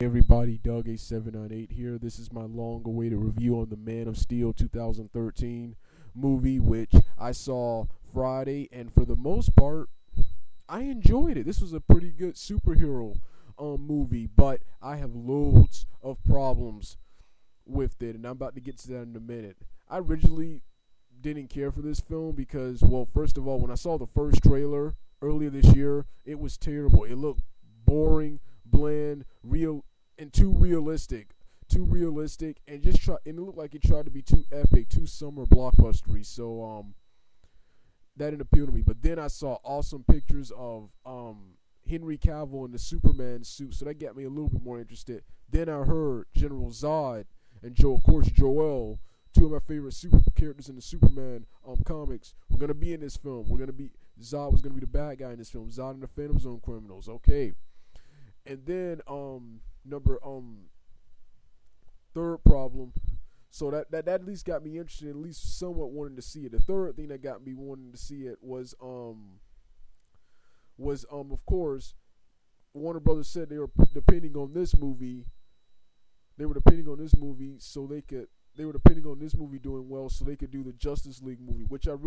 Everybody, Doug A798 here. This is my long-awaited review on the Man of Steel 2013 movie, which I saw Friday, and for the most part, I enjoyed it. This was a pretty good superhero movie, but I have loads of problems with it, and I'm about to get to that in a minute. I originally didn't care for this film because, well, first of all, when I saw the first trailer earlier this year, it was terrible. It looked boring, bland, real, and too realistic, and and it looked like it tried to be too epic, too summer blockbustery. So that didn't appeal to me. But then I saw awesome pictures of Henry Cavill in the Superman suit, so that got me a little bit more interested. Then I heard General Zod and of course Joel, two of my favorite super characters in the Superman comics, were gonna be in this film. Zod was gonna be the bad guy in this film. Zod and the Phantom Zone criminals. Okay, and then number third problem. So that at least got me interested, at least somewhat wanting to see it. The third thing that got me wanting to see it was of course Warner Brothers said they were depending on this movie. They were depending on this movie so they were depending on this movie doing well so they could do the Justice League movie, which I'm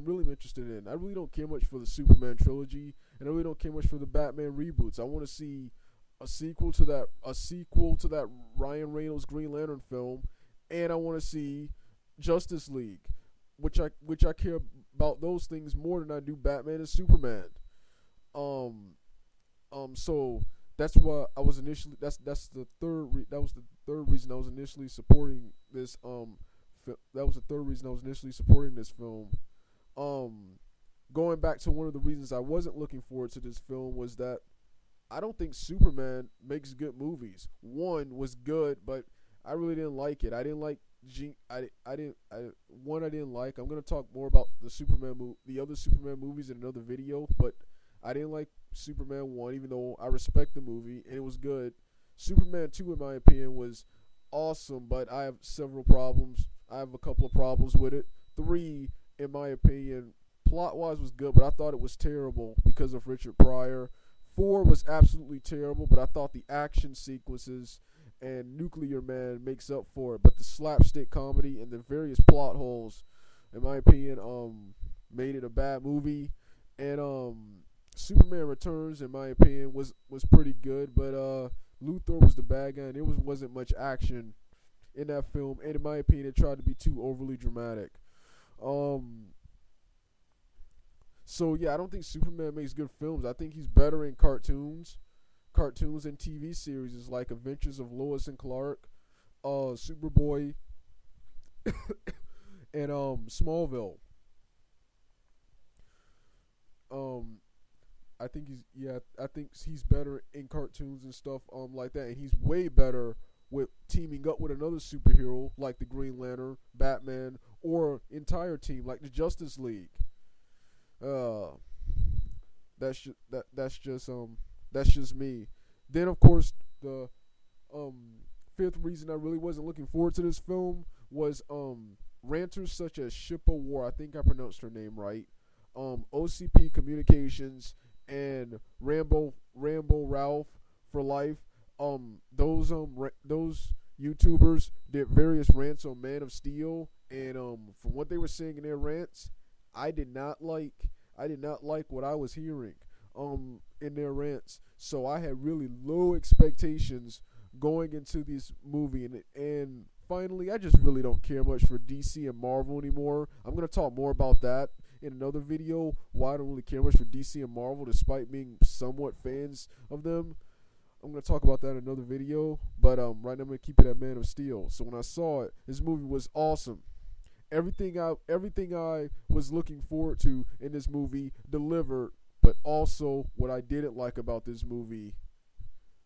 really interested in. I really don't care much for the Superman trilogy, and I really don't care much for the Batman reboots. I want to see a sequel to that Ryan Reynolds Green Lantern film, and I want to see Justice League, which I care about those things more than I do Batman and Superman. So that's why I was initially that was the third reason I was initially supporting this that was the third reason I was initially supporting this film. Going back to one of the reasons I wasn't looking forward to this film was that I don't think Superman makes good movies. One was good, but I really didn't like it. I didn't like I didn't like. I'm gonna talk more about the other Superman movies in another video, but I didn't like Superman 1, even though I respect the movie and it was good. Superman 2, in my opinion, was awesome, but I have several problems. I have a couple of problems with it. 3, in my opinion, plot-wise was good, but I thought it was terrible because of Richard Pryor. 4 was absolutely terrible, but I thought the action sequences and Nuclear Man makes up for it. But the slapstick comedy and the various plot holes, in my opinion, made it a bad movie. And Superman Returns, in my opinion, was pretty good, but Luthor was the bad guy, and there wasn't much action in that film. And in my opinion, it tried to be too overly dramatic. So yeah, I don't think Superman makes good films. I think he's better in cartoons and TV series like Adventures of Lois and Clark, Superboy, and Smallville. I think he's better in cartoons and stuff like that, and he's way better with teaming up with another superhero like the Green Lantern, Batman, or entire team like the Justice League. That's just me. Then of course the fifth reason I really wasn't looking forward to this film was ranters such as Shippa War, I think I pronounced her name right, OCP Communications, and Rambo Ralph for life. Those YouTubers did various rants on Man of Steel, and from what they were saying in their rants, I did not like what I was hearing in their rants. So I had really low expectations going into this movie, and finally, I just really don't care much for DC and Marvel anymore. I'm gonna talk more about that in another video, why I don't really care much for DC and Marvel despite being somewhat fans of them. I'm going to talk about that in another video, but right now I'm going to keep it at Man of Steel. So when I saw it, this movie was awesome. Everything I was looking forward to in this movie delivered, but also what I didn't like about this movie,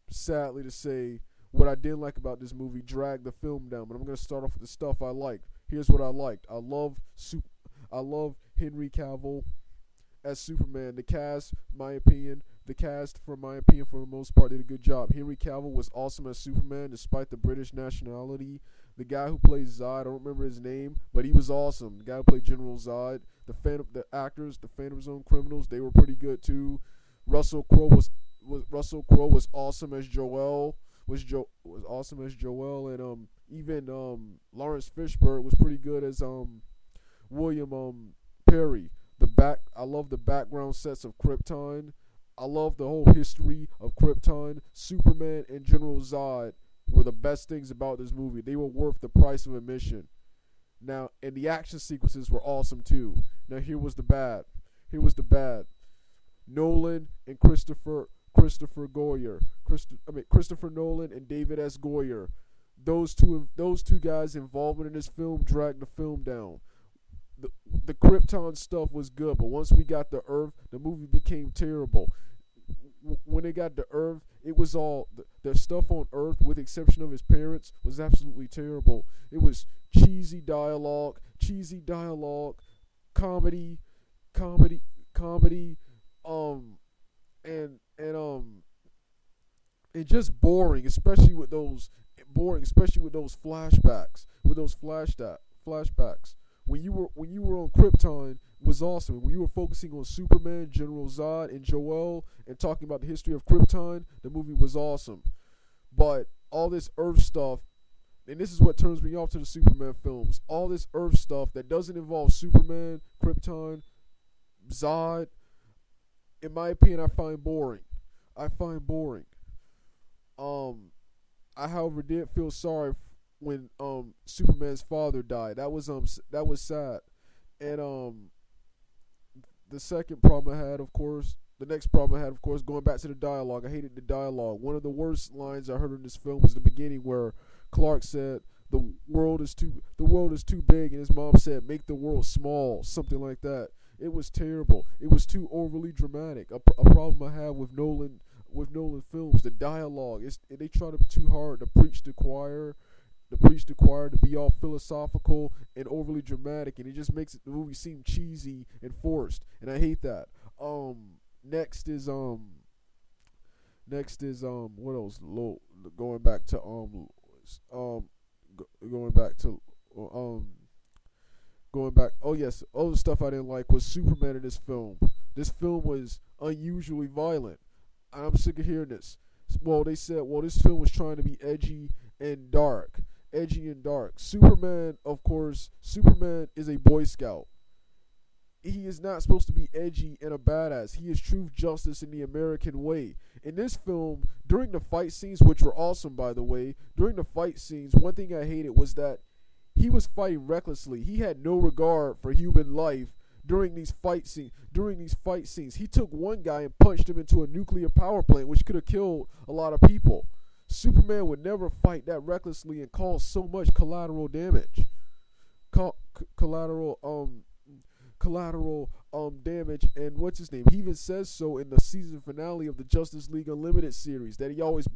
sadly to say, what I didn't like about this movie dragged the film down. But I'm going to start off with the stuff I liked. Here's what I liked. I love Henry Cavill as Superman. The cast, for my opinion, for the most part, did a good job. Henry Cavill was awesome as Superman, despite the British nationality. The guy who plays Zod, I don't remember his name, but he was awesome. The guy who played General Zod. The actors, the Phantom Zone criminals, they were pretty good too. Russell Crowe was awesome as Joel. was awesome as Joel, and even Lawrence Fishburne was pretty good as William Perry. I love the background sets of Krypton. I love the whole history of Krypton. Superman and General Zod were the best things about this movie. They were worth the price of admission. Now, and the action sequences were awesome too. Now here was the bad. Here was the bad. Nolan and Christopher Goyer. Christopher Nolan and David S. Goyer. Those two guys' involvement in this film dragged the film down. The Krypton stuff was good, but once we got to Earth, the movie became terrible. When they got to Earth, it was all the stuff on Earth, with the exception of his parents, was absolutely terrible. It was cheesy dialogue, comedy, and just boring, especially with those flashbacks, flashbacks. When you were on Krypton was awesome. When you were focusing on Superman, General Zod, and Joel, and talking about the history of Krypton, the movie was awesome. But all this Earth stuff, and this is what turns me off to the Superman films, all this Earth stuff that doesn't involve Superman, Krypton, Zod, in my opinion, I find boring. I, however, did feel sorry when Superman's father died. That was sad. And the next problem I had, of course, going back to the dialogue. I hated the dialogue. One of the worst lines I heard in this film was the beginning, where Clark said, the world is too big," and his mom said, "Make the world small," something like that. It was terrible. It was too overly dramatic. A problem I have with Nolan films, the dialogue. They try too hard to preach the choir, to be all philosophical and overly dramatic, and it just makes the movie seem cheesy and forced, and I hate that. Next is what else? Going back to oh yes, all the stuff I didn't like was Superman in this film. This film was unusually violent. I'm sick of hearing this. Well, they said, this film was trying to be edgy and dark. Superman, of course, is a Boy Scout. He is not supposed to be edgy and a badass. He is true justice in the American way. In this film, during the fight scenes, which were awesome, by the way, one thing I hated was that he was fighting recklessly. He had no regard for human life during these fight scenes. He took one guy and punched him into a nuclear power plant, which could have killed a lot of people. Superman would never fight that recklessly and cause so much collateral damage. Collateral damage, and what's his name? He even says so in the season finale of the Justice League Unlimited series, that he always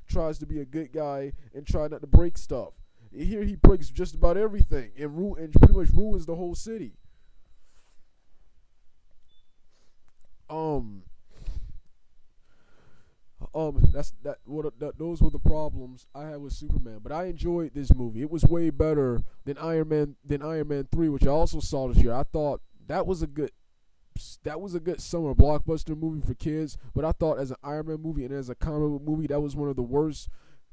tries to be a good guy and try not to break stuff. Here he breaks just about everything and pretty much ruins the whole city. Those were the problems I had with Superman, but I enjoyed this movie. It was way better than Iron Man 3, which I also saw this year. I thought that was a good summer blockbuster movie for kids, but I thought as an Iron Man movie and as a comic book movie, that was one of the worst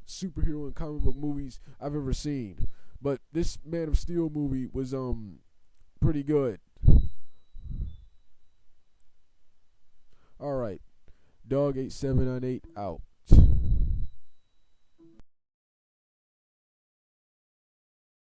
superhero and comic book movies I've ever seen. But this Man of Steel movie was pretty good. All right, Dog 8798 out.